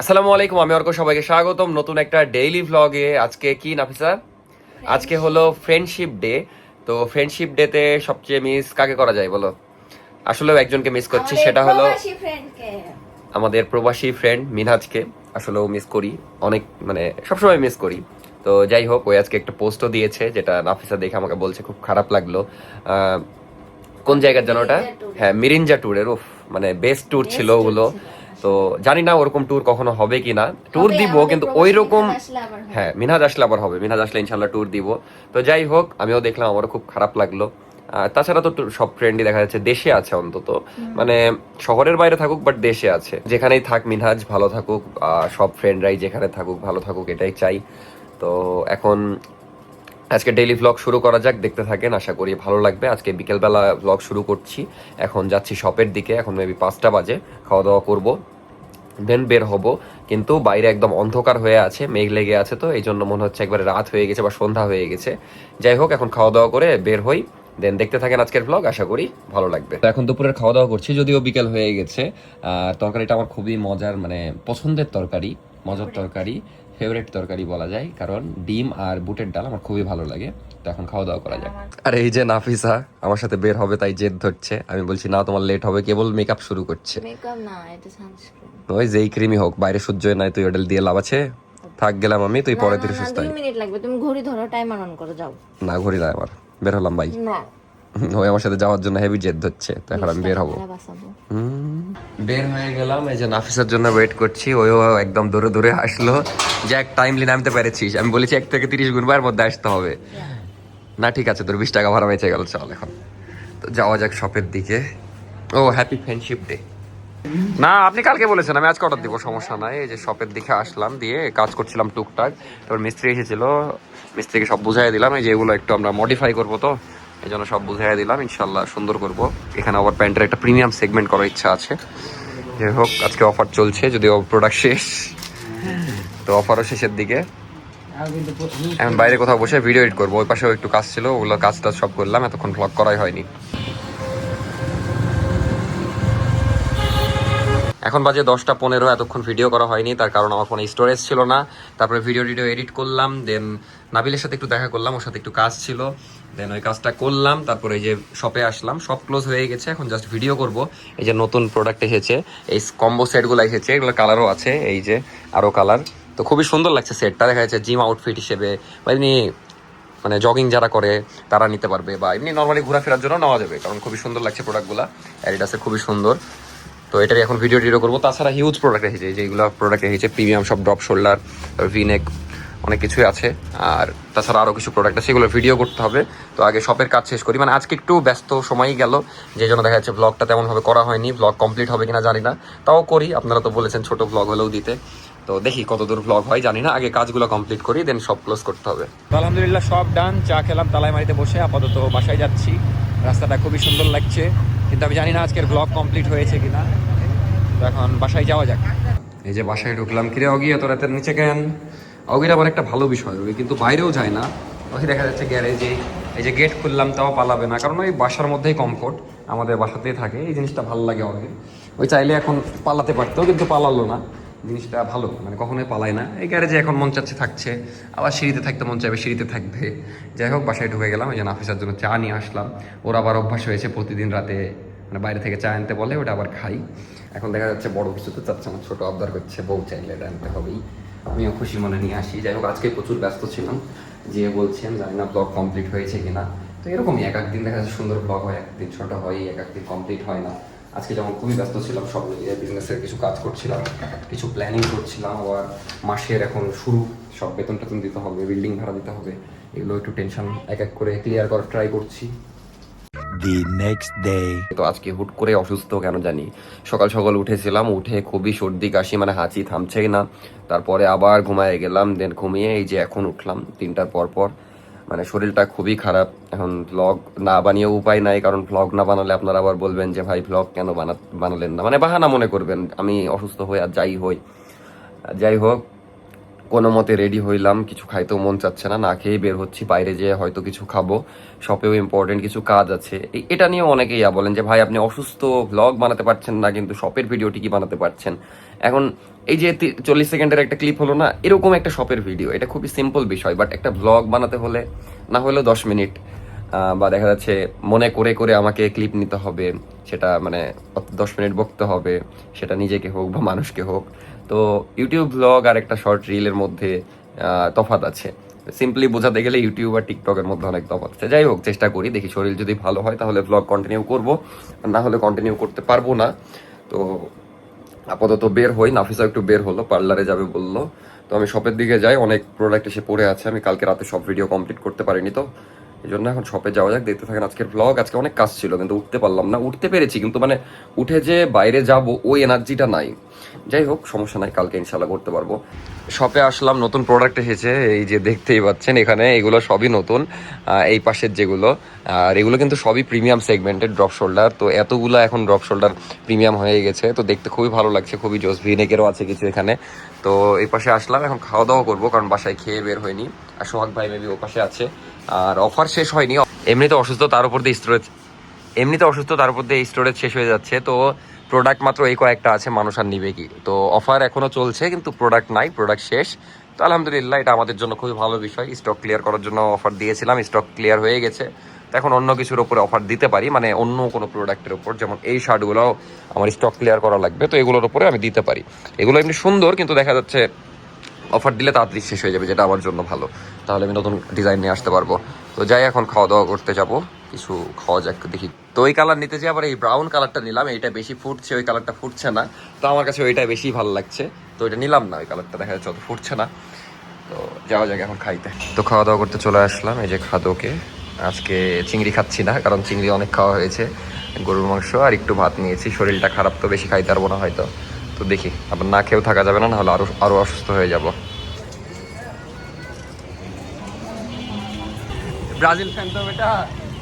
আসসালামু আলাইকুম, আমি অর্ক, সবাইকে স্বাগতম নতুন একটা ডেইলি ভ্লগে। আজকে কি নাফিসা? আজকে হলো ফ্রেন্ডশিপ ডে। তো ফ্রেন্ডশিপ ডেতে সবচেয়ে মিস কাকে করা যায় বলো? আসলেও একজনকে মিস করছি, সেটা হলো আমাদের প্রবাসী ফ্রেন্ড মিনহাজকে। আসলেও মিস করি অনেক, মানে সবসময় মিস করি। তো যাই হোক, ওই আজকে একটা পোস্টও দিয়েছে, যেটা নাফিসা দেখে আমাকে বলছে খুব খারাপ লাগলো। কোন জায়গার যেন ওটা? হ্যাঁ, মিরিঞ্জা ট্যুরের। উফ, মানে বেস্ট ট্যুর ছিল ওগুলো। তো জানি না ওরকম ট্যুর কখনো হবে কিনা। ট্যুর দিব কিন্তু ওই রকম। হ্যাঁ, মিনহাজ আসলে আবার হবে, মিনহাজ আসলে ইনশাল্লাহ ট্যুর দিব। তো যাই হোক, আমিও দেখলাম, আমারও খুব খারাপ লাগলো। তাছাড়া তো সব ফ্রেন্ডই দেখা যাচ্ছে দেশে আছে অন্তত, মানে শহরের বাইরে থাকুক বাট দেশে আছে। যেখানেই থাক মিনহাজ ভালো থাকুক, সব ফ্রেন্ডরাই যেখানে থাকুক ভালো থাকুক, এটাই চাই। তো এখন আজকে ডেইলি ভ্লগ শুরু করা যাক, দেখতে থাকেন, আশা করি ভালো লাগবে। আজকে বিকেলবেলা ভ্লগ শুরু করছি। এখন যাচ্ছি শপের দিকে, এখন মেবি 5টা বাজে। খাওয়া দাওয়া করবো, দেন বের হব। কিন্তু বাইরে একদম অন্ধকার হয়ে আছে, মেঘ লেগে আছে, তো এই জন্য মনে হচ্ছে একবারে রাত হয়ে গেছে বা সন্ধ্যা হয়ে গেছে। যাই হোক, এখন খাওয়া দাওয়া করে বের হই, দেন দেখতে থাকেন আজকের ভ্লগ, আশা করি ভালো লাগবে। এখন দুপুরের খাওয়া দাওয়া করছি, যদিও বিকেল হয়ে গেছে। আর তরকারিটা আমার খুবই মজার, মানে পছন্দের তরকারি, মজার তরকারি, ফেভারিট তরকারি বলা যায়, কারণ ডিম আর বুটের ডাল আমার খুবই ভালো লাগে। তো এখন খাওয়া দাওয়া করা যাক। আর এই যে নাফিসা আমার সাথে বের হবে, তাই জেদ ধরছে। আমি বলছি না, তোমার লেট হবে, কেবল মেকআপ শুরু করছে। মেকআপ না, এটা সানস্ক্রিন। ওই যেই ক্রিমই হোক, বাইরে সূর্য নাই, তুই ওডেল দিয়ে লাভ আছে? থাক, গেলাম আমি, তুই পরে ধীরে সুস্থ। 2 মিনিট লাগবে, তুমি ঘড়ি ধরো, টাইমার অন করে যাও। না, ঘড়ি না আমার, বের হলাম ভাই। না, ওই আমার সাথে যাওয়ার জন্য হেভি জেদ ধরছে, তো এখন আমি বের হবো। বের হয়ে গেলাম, এই যে নাফিসার জন্য ওয়েট করছি। ওইও একদম দূরে দূরে আসলো যে এক টাইমলি নামতে পেরেছিস। আমি বলেছি 1 থেকে 30 গুনবার মধ্যে আসতে হবে। না ঠিক আছে, তোর 20 টাকা ভাড়া বেঁচে গেল, চল এখন। তো যাওয়া যাক শপের দিকে। ও হ্যাপি ফ্রেন্ডশিপ ডে। না, আপনি কালকে বলেছেন, আমি আজকে অর্ডার দিব, সমস্যা নাই। এই যে শপের দিকে আসলাম, দিয়ে কাজ করছিলাম টুকটাক। তারপর মিস্ত্রি এসেছিল, মিস্ত্রিকে সব বুঝাই দিলাম, এই যে এগুলো একটু আমরা মডিফাই করবো, তো এই জন্য সব বুঝাই দিলাম, ইনশাল্লাহ সুন্দর করব। এখানে আবার প্যান্টের একটা প্রিমিয়াম সেগমেন্ট করার ইচ্ছা আছে। যাই হোক, আজকে অফার চলছে, যদিও প্রোডাক্ট শেষ, তো অফারও শেষের দিকে। এখন বাইরে কোথাও বসে ভিডিও এডিট করবো, ওই পাশেও একটু কাজ ছিল, ওগুলো কাজ টাজ সব করলাম, এতক্ষণ ভ্লগ করাই হয়নি। এখন বাজে 10টা 15, এতক্ষণ ভিডিও করা হয়নি, তার কারণ আমার ফোনে স্টোরেজ ছিল না। তারপরে ভিডিও এডিট করলাম, দেন নাবিলের সাথে একটু দেখা করলাম, ওর সাথে একটু কাজ ছিল, দেন ওই কাজটা করলাম। তারপরে এই যে শপে আসলাম, সব ক্লোজ হয়ে গেছে, এখন জাস্ট ভিডিও করব। এই যে নতুন প্রোডাক্ট এসেছে, এই কম্বো সেটগুলো এসেছে, এগুলো কালারও আছে, এই যে আরও কালার। তো খুবই সুন্দর লাগছে সেটটা, দেখা যাচ্ছে জিম আউটফিট হিসেবে বা এমনি মানে জগিং যারা করে তারা নিতে পারবে, বা এমনি নর্মালি ঘোরাফেরার জন্য নেওয়া যাবে, কারণ খুবই সুন্দর লাগছে প্রোডাক্টগুলো। অ্যাডিডাসের খুবই সুন্দর। তো এটারই এখন ভিডিও করবো। তাছাড়া হিউজ প্রোডাক্ট এসেছে, যেগুলো প্রোডাক্ট এসেছে প্রিমিয়াম সব, ড্রপ শোল্ডার, ভিনেক, অনেক কিছুই আছে। আর তাছাড়া আরও কিছু প্রোডাক্ট আছে, সেগুলো ভিডিও করতে হবে। তো আগে শপের কাজ শেষ করি, মানে আজকে একটু ব্যস্ত সময়ই গেল, যে জন্য দেখা যাচ্ছে ব্লগটা তেমনভাবে করা হয়নি। ব্লগ কমপ্লিট হবে কিনা জানি না, তাও করি, আপনারা তো বলেছেন ছোট ব্লগ হলেও দিতে। তো দেখি কতদূর ব্লগ হয় জানি না, আগে কাজগুলো কমপ্লিট করি, দেন সব ক্লোজ করতে হবে। আলহামদুলিল্লাহ সব ডান, চা খেলাম তালাইমারিতে বসে, আপাতত বাসায় যাচ্ছি। রাস্তাটা খুবই সুন্দর লাগছে, কিন্তু আমি জানি না আজকের ব্লগ কমপ্লিট হয়েছে কিনা। তো এখন বাসায় যাওয়া যাক। এই যে বাসায় ঢুকলাম। কিরে অগি, এত রাতের নিচে কেন? অগির আবার একটা ভালো বিষয়, ওই কিন্তু বাইরেও যায় না। ওই দেখা যাচ্ছে গ্যারেজে, এই যে গেট খুললাম তাও পালাবে না, কারণ ওই বাসার মধ্যেই কমফোর্ট, আমাদের বাসাতেই থাকে, এই জিনিসটা ভালো লাগে অগির। ওই চাইলে এখন পালাতে পারতো, কিন্তু পালালো না, জিনিসটা ভালো, মানে কখনোই পালায় না। এই গ্যারেজে এখন মন চাচ্ছে থাকছে, আবার সিঁড়িতে থাকতে মন চাইবে, সিঁড়িতে থাকবে। যাই হোক, বাসায় ঢুকে গেলাম, এই যে নাফিসার জন্য চা নিয়ে আসলাম। ওর আবার অভ্যাস হয়েছে প্রতিদিন রাতে মানে বাইরে থেকে চা আনতে বলে, ওটা আবার খাই। এখন দেখা যাচ্ছে বড় কিছু তো চাচ্ছে না, ছোটো আবদার করছে, বউ চাইলে এটা আনতে হবেই। আমিও খুশি মনে নিয়ে আসি। যাই হোক, আজকে প্রচুর ব্যস্ত ছিলাম, যে বলছেন জানি না ব্লগ কমপ্লিট হয়েছে কিনা। তো এরকমই এক একদিন দেখা যাচ্ছে সুন্দর ব্লগ হয়, একদিন ছোটো হয়, এক একদিন কমপ্লিট হয় না। আজকে যেমন খুবই ব্যস্ত ছিলাম, সব মিলিয়ে বিজনেসের কিছু কাজ করছিলাম, কিছু প্ল্যানিং করছিলাম। আবার মাসের এখন শুরু, সব বেতন টেতন দিতে হবে, বিল্ডিং ভাড়া দিতে হবে, এগুলো একটু টেনশন এক এক করে ক্লিয়ার করার ট্রাই করছি। The next day. তো আজকে হুট করে অসুস্থ কেন জানি, সকাল সকাল উঠেছিলাম, উঠে খুবই সর্দি কাশি, মানে হাঁচি থামছেই না। তারপরে আবার ঘুমায় গেলাম, দেন ঘুমিয়ে এই যে এখন উঠলাম 3টার পর পর। মানে শরীরটা খুবই খারাপ। এখন ভ্লগ না বানিয়ে উপায় নাই, কারণ ভ্লগ না বানালে আপনারা আবার বলবেন যে ভাই ভ্লগ কেন বানালেন না, মানে বাহানা মনে করবেন আমি অসুস্থ হই আর যাই হই। যাই হোক, কোনো মতে রেডি হইলাম, কিছু খাইতেও মন চাচ্ছে না, না খেয়েই বের হচ্ছি। বাইরে যেয়ে হয়তো কিছু খাবো, শপেও ইম্পর্টেন্ট কিছু কাজ আছে। এটা নিয়ে অনেকেই বলেন যে ভাই আপনি অসুস্থ, ভ্লগ বানাতে পারছেন না, কিন্তু শপের ভিডিও ঠিকই বানাতে পারছেন। এখন এই যে 40 সেকেন্ডের একটা ক্লিপ হলো না, এরকম একটা শপের ভিডিও, এটা খুবই সিম্পল বিষয়। বাট একটা ভ্লগ বানাতে হলে না হলেও 10 মিনিট বা দেখা যাচ্ছে মনে করে করে আমাকে ক্লিপ নিতে হবে, সেটা মানে 10 মিনিট বকতে হবে, সেটা নিজেকে হোক বা মানুষকে হোক। তো ইউটিউব ব্লগ আর একটা শর্ট রিলের মধ্যে তফাৎ আছে। সিম্পলি বোঝাতে গেলে ইউটিউব আর টিকটকের মধ্যে অনেক তফাৎ আছে। যাই হোক, চেষ্টা করি, দেখি শরীর যদি ভালো হয় তাহলে ব্লগ কন্টিনিউ করব, না হলে কন্টিনিউ করতে পারবো না। তো আপাতত বের হই, নাফিসা একটু বের হলো, পার্লারে যাবে বললো। তো আমি শপের দিকে যাই, অনেক প্রোডাক্ট এসে পড়ে আছে, আমি কালকে রাতে সব ভিডিও কমপ্লিট করতে পারিনি, তো এই জন্য এখন শপে যাওয়া যাক। দেখতে থাকেন আজকের ব্লগ। আজকে অনেক কাজ ছিল কিন্তু উঠতে পারলাম না, উঠতে পেরেছি কিন্তু মানে উঠে যে বাইরে যাব ওই এনার্জিটা নাই। যাই হোক, সমস্যা নাই, কালকে ইনশাল্লাহ করতে পারবো। শপে আসলাম, নতুন প্রোডাক্ট এসেছে, এই যে দেখতেই পাচ্ছেন এখানে, এগুলো সবই নতুন। এই পাশের যেগুলো, আর এগুলো কিন্তু সবই প্রিমিয়াম সেগমেন্টের ড্রপ শোল্ডার। তো এতগুলো এখন ড্রপ শোল্ডার প্রিমিয়াম হয়ে গেছে, তো দেখতে খুবই ভালো লাগছে, খুবই জোস। ভিনেকেরও আছে কিছু এখানে। তো এই পাশে আসলাম, এখন খাওয়া দাওয়া করবো, কারণ বাসায় খেয়ে বের হয়নি। আর সোহাগ ভাই মেবি ও পাশে আছে। আর অফার শেষ হয়নি, এমনিতে অসুস্থ, তার উপর দিয়ে স্টোরেজ শেষ হয়ে যাচ্ছে। তো প্রোডাক্ট মাত্র এই কয়েকটা আছে, মানুষ আর নিবে কি। তো অফার এখনো চলছে কিন্তু প্রোডাক্ট নাই, প্রোডাক্ট শেষ। তো আলহামদুলিল্লাহ, এটা আমাদের জন্য খুবই ভালো বিষয়। স্টক ক্লিয়ার করার জন্য অফার দিয়েছিলাম, স্টক ক্লিয়ার হয়ে গেছে। তো এখন অন্য কিছুর উপরে অফার দিতে পারি, মানে অন্য কোনো প্রোডাক্টের উপর, যেমন এই শার্টগুলো আমার স্টক ক্লিয়ার করা লাগবে, তো এগুলোর উপরে আমি দিতে পারি। এগুলো এমনি সুন্দর, কিন্তু দেখা যাচ্ছে অফার দিলে তাড়াতাড়ি শেষ হয়ে যাবে, যেটা আমার জন্য ভালো। তাহলে আমি নতুন ডিজাইন নিয়ে আসতে পারবো। তো যাই, এখন খাওয়া দাওয়া করতে যাব, কিছু খাওয়া যাক, দেখি। তো ওই কালার নিতে যাই, আবার এই ব্রাউন কালারটা নিলাম, এইটা বেশি ফুটছে, ওই কালারটা ফুটছে না। তো আমার কাছে ওইটাই বেশি ভালো লাগছে, তো ওইটা নিলাম না, ওই কালারটা দেখা যাচ্ছে অত ফুটছে না। তো যাওয়া যাক এখন খাইতে। তো খাওয়া দাওয়া করতে চলে আসলাম, এই যে খাদোকে। আজকে চিংড়ি খাচ্ছি না, কারণ চিংড়ি অনেক খাওয়া হয়েছে। গরুর মাংস আর একটু ভাত নিয়েছি, শরীরটা খারাপ তো বেশি খাইতে পারবো না হয়তো। তো দেখি, আবার না খেয়েও থাকা যাবে না, নাহলে আরো অসুস্থ হয়ে যাব। ব্রাজিল ফ্যান তো বেটা,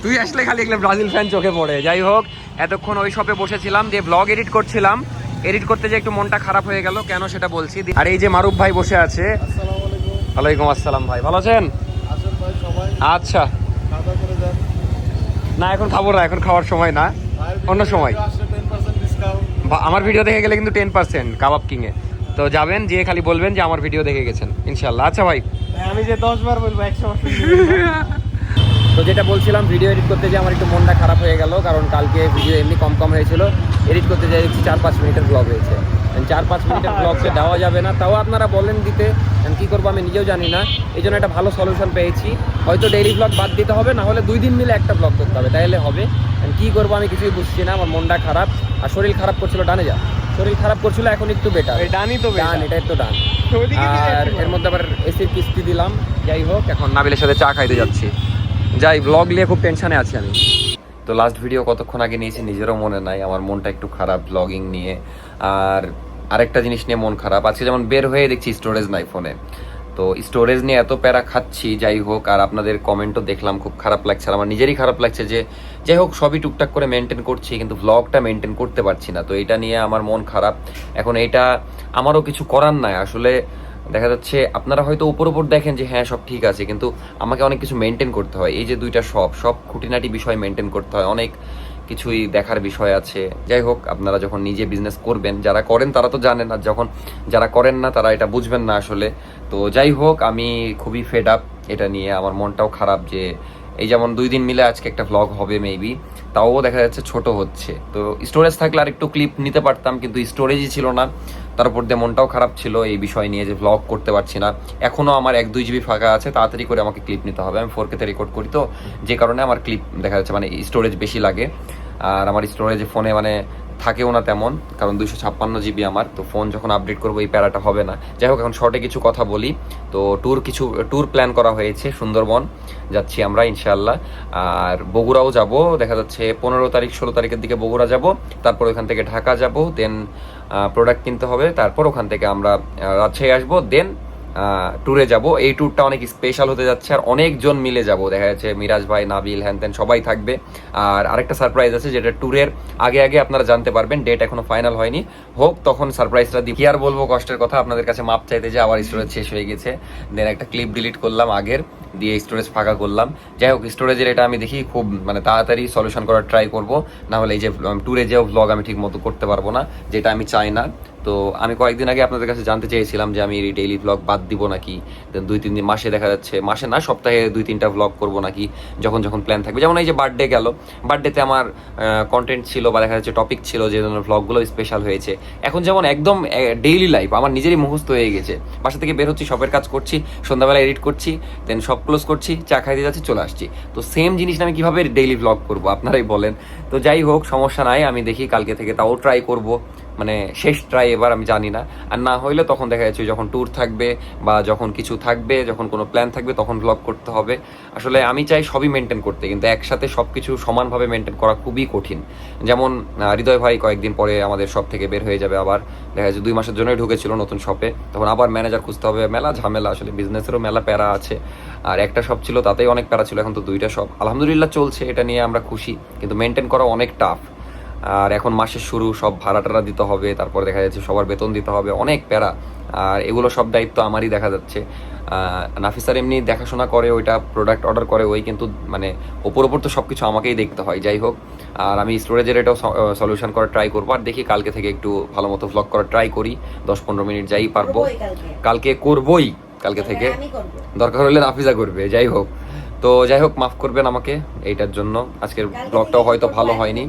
তুই আসলে খালি এগুলো ব্রাজিল ফ্যান চোখে পড়ে। যাই হোক, এতক্ষণ ওই শপে বসেছিলাম, যে ব্লগ এডিট করছিলাম, এডিট করতে যে একটু মনটা খারাপ হয়ে গেল, কেন সেটা বলছি। আর এই যে মারুফ ভাই বসে আছে। ওয়ালাইকুম আসসালাম ভাই, ভালো আছেন? আচ্ছা, না এখন খাবো না, এখন খাওয়ার সময় না, অন্য সময়। আমার ভিডিও দেখে গেলে কিন্তু 10% কাবাব কিং এ। তো যাবেন, যে খালি বলবেন যে আমার ভিডিও দেখে গেছেন, ইনশাল্লাহ। আচ্ছা ভাই, আমি যে 10 বার বলবো 100 বার তো যেটা বলছিলাম, ভিডিও এডিট করতে যে আমার একটু মনটা খারাপ হয়ে গেল, কারণ কালকে ভিডিও এমনি কম হয়েছিল, এডিট করতে যাই 4-5 মিনিটের ব্লগ হয়েছে। 4-5 মিনিটের ব্লগকে দেওয়া যাবে না, তাও আপনারা বলেন দিতে, কী করবো আমি নিজেও জানি না। এই জন্য একটা ভালো সলিউশন পেয়েছি, হয়তো ডেইলি ব্লগ বাদ দিতে হবে, না হলে 2 দিন মিলে একটা ব্লগ করতে হবে, তাইলে হবে। কী করবো আমি কিছুই বুঝছি না, আমার মনটা খারাপ, আর শরীর খারাপ করছিল, ডানে যা শরীর খারাপ করছিল, এখন একটু বেটার। ডানই তো ডান, এটা একটু ডান। আর এর মধ্যে আবার এসির কিস্তি দিলাম। যাই হোক, এখন নাবিলের সাথে চা খাইতে যাচ্ছি। যাই, ব্লগ নিয়ে খুব টেনশনে আছি আমি। তো লাস্ট ভিডিও কতক্ষণ আগে নিয়েছি নিজেরও মনে নাই, আমার মনটা একটু খারাপ ব্লগিং নিয়ে। আর আরেকটা জিনিস নিয়ে মন খারাপ, আজকে যেমন বের হয়ে দেখছি স্টোরেজ নাই ফোনে, তো স্টোরেজ নিয়ে এত প্যারা খাচ্ছি। যাই হোক, আর আপনাদের কমেন্টও দেখলাম, খুব খারাপ লাগছে, আর আমার নিজেরই খারাপ লাগছে যে যাই হোক সবই টুকটাক করে মেনটেন করছি, কিন্তু ব্লগটা মেনটেন করতে পারছি না। তো এটা নিয়ে আমার মন খারাপ। এখন এটা আমারও কিছু করার নাই আসলে। দেখা যাচ্ছে আপনারা হয়তো উপর দেখেন যে হ্যাঁ সব ঠিক আছে, কিন্তু আমাকে অনেক কিছু মেনটেন করতে হয়। এই যে দুইটা সব খুঁটিনাটি বিষয় মেনটেন করতে হয়, অনেক কিছুই দেখার বিষয় আছে। যাই হোক, আপনারা যখন নিজে বিজনেস করবেন, যারা করেন তারা তো জানেন, আর যখন যারা করেন না তারা এটা বুঝবেন না আসলে। তো যাই হোক, আমি খুবই ফেড আপ এটা নিয়ে, আমার মনটাও খারাপ যে এই যেমন 2 দিন মিলে আজকে একটা ভ্লগ হবে মেবি, তাও দেখা যাচ্ছে ছোট হচ্ছে। তো স্টোরেজ থাকলে আর একটু ক্লিপ নিতে পারতাম, কিন্তু স্টোরেজই ছিল না। তার উপর দিয়ে মনটাও খারাপ ছিল এই বিষয় নিয়ে যে ভ্লগ করতে পারছি না। এখনও আমার 1-2 জিবি ফাঁকা আছে, তাড়াতাড়ি করে আমাকে ক্লিপ নিতে হবে। আমি 4K তে রেকর্ড করি, তো যে কারণে আমার ক্লিপ দেখা যাচ্ছে মানে স্টোরেজ বেশি লাগে। আর আমার স্টোরেজ ফোনে মানে থাকেও না তেমন, কারণ 256 জিবি আমার। তো ফোন যখন আপডেট করবো এই প্যারাটা হবে না। যাই হোক, এখন শর্টে কিছু কথা বলি। তো ট্যুর প্ল্যান করা হয়েছে, সুন্দরবন যাচ্ছি আমরা ইনশাআল্লাহ। আর বগুড়াও যাব, দেখা যাচ্ছে 15 তারিখ 16 তারিখের দিকে বগুড়া যাব, তারপর ওখান থেকে ঢাকা যাব, দেন প্রোডাক্ট কিনতে হবে, তারপর ওখান থেকে আমরা রাজশাহী আসবো, দেন ট্যুরে যাব। এই ট্যুরটা অনেক স্পেশাল হতে যাচ্ছে আর অনেকজন মিলে যাব, দেখা যাচ্ছে মিরাজ ভাই, নাবিল, হ্যান সবাই থাকবে। আর আরেকটা সারপ্রাইজ আছে যেটা ট্যুরের আগে আগে আপনারা জানতে পারবেন, ডেট এখনো ফাইনাল হয়নি, হোক তখন সারপ্রাইজটা দিই। কি আর বলবো, কষ্টের কথা, আপনাদের কাছে মাপ চাইতে যে আবার স্টোরেজ শেষ হয়ে গেছে, দেন একটা ক্লিপ ডিলিট করলাম আগের, দিয়ে স্টোরেজ ফাঁকা করলাম। যাই হোক, স্টোরেজের এটা আমি দেখি খুব মানে তাড়াতাড়ি সলিউশন করার ট্রাই করব, না হলে এই যে ট্যুরে যেও ভ্লগ আমি ঠিক মতো করতে পারবো না, যেটা আমি চাই না। তো আমি কয়েকদিন আগে আপনাদের কাছে জানতে চেয়েছিলাম যে আমি ডেইলি ভ্লগ বাদ দিব নাকি, দেন 2-3 দিন, মাসে দেখা যাচ্ছে, মাসে না সপ্তাহে 2-3টা ভ্লগ করবো নাকি, যখন যখন প্ল্যান থাকবে। যেমন এই যে বার্থডে গেল, বার্থডেতে আমার কন্টেন্ট ছিল বা দেখা যাচ্ছে টপিক ছিল, যে ধরনের ভ্লগগুলো স্পেশাল হয়েছে। এখন যেমন একদম ডেইলি লাইফ আমার নিজেরই মুখস্থ হয়ে গেছে, বাসা থেকে বের হচ্ছি, শপের কাজ করছি, সন্ধ্যাবেলা এডিট করছি, দেন সব ক্লোজ করছি, চা খাইতে যাচ্ছি, চলে আসছি। তো সেম জিনিসটা আমি কীভাবে ডেইলি ভ্লগ করবো আপনারাই বলেন। তো যাই হোক, সমস্যা নাই, আমি দেখি কালকে থেকে তাও ট্রাই করব, মানে শেষ ট্রাই এবার, আমি জানি না। আর না হইলে তখন দেখা যাচ্ছে যখন ট্যুর থাকবে বা যখন কিছু থাকবে, যখন কোনো প্ল্যান থাকবে, তখন ভ্লগ করতে হবে। আসলে আমি চাই সবই মেনটেন করতে, কিন্তু একসাথে সব কিছু সমানভাবে মেনটেন করা খুবই কঠিন। যেমন হৃদয় ভাই কয়েকদিন পরে আমাদের শপ থেকে বের হয়ে যাবে, আবার দেখা যাচ্ছে 2 মাসের জন্যই ঢুকেছিল নতুন শপে, তখন আবার ম্যানেজার খুঁজতে হবে, মেলা ঝামেলা, আসলে বিজনেসেরও মেলা প্যারা আছে। আর একটা শপ ছিল তাতেই অনেক প্যারা ছিল, এখন তো 2টা শপ, আলহামদুলিল্লাহ চলছে, এটা নিয়ে আমরা খুশি, কিন্তু মেনটেন করা অনেক টাফ। আর এখন মাসের শুরু, সব ভাড়া টাড়া দিতে হবে, তারপর দেখা যাচ্ছে সবার বেতন দিতে হবে, অনেক প্যারা। আর এগুলো সব দায়িত্ব আমারই দেখা যাচ্ছে। নাফিসার এমনি দেখাশোনা করে, ওইটা প্রোডাক্ট অর্ডার করে ওই, কিন্তু মানে ওপর তো সব কিছু আমাকেই দেখতে হয়। যাই হোক, আর আমি স্টোরেজের এটাও সলিউশন করার ট্রাই করবো। আর দেখি কালকে থেকে একটু ভালো মতো ভ্লগ করার ট্রাই করি, 10-15 মিনিট যাই পারবো, কালকে করবই, কালকে থেকে দরকার হলে নাফিসা করবে। যাই হোক, তো যাই হোক, মাফ করবেন আমাকে এইটার জন্য, আজকের ব্লগটাও হয়তো ভালো হয়নি।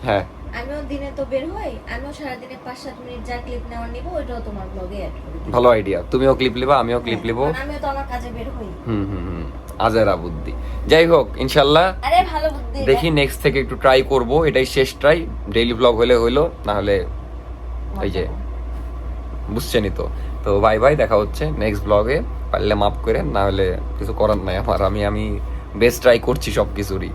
হ্যাঁ, আমিও দিনে তো বের হই, আমিও সারাদিনে 5-7 মিনিট যা ক্লিপ নেওয়ার নিব, ওইটাও তোমার ব্লগে অ্যাড করে দিই। ভালো আইডিয়া, তুমিও ক্লিপ লিবা, আমিও ক্লিপ লিব। আমিও তো আমার কাজে বের হই। আজেরা বুদ্ধি। যাই হোক, ইনশাল্লাহ আরে ভালো বুদ্ধি। দেখি নেক্সট থেকে একটু ট্রাই করব, এটাই শেষ ট্রাই। ডেইলি ব্লগ হলে হইলো, না হলে ওই যে বুঝছেনই তো। তো বাই বাই, দেখা হচ্ছে নেক্সট ব্লগে, পারলে মাফ করেন, না হলে কিছু করার নাই আমার, আমি বেস্ট ট্রাই করছি সব কিছুরই।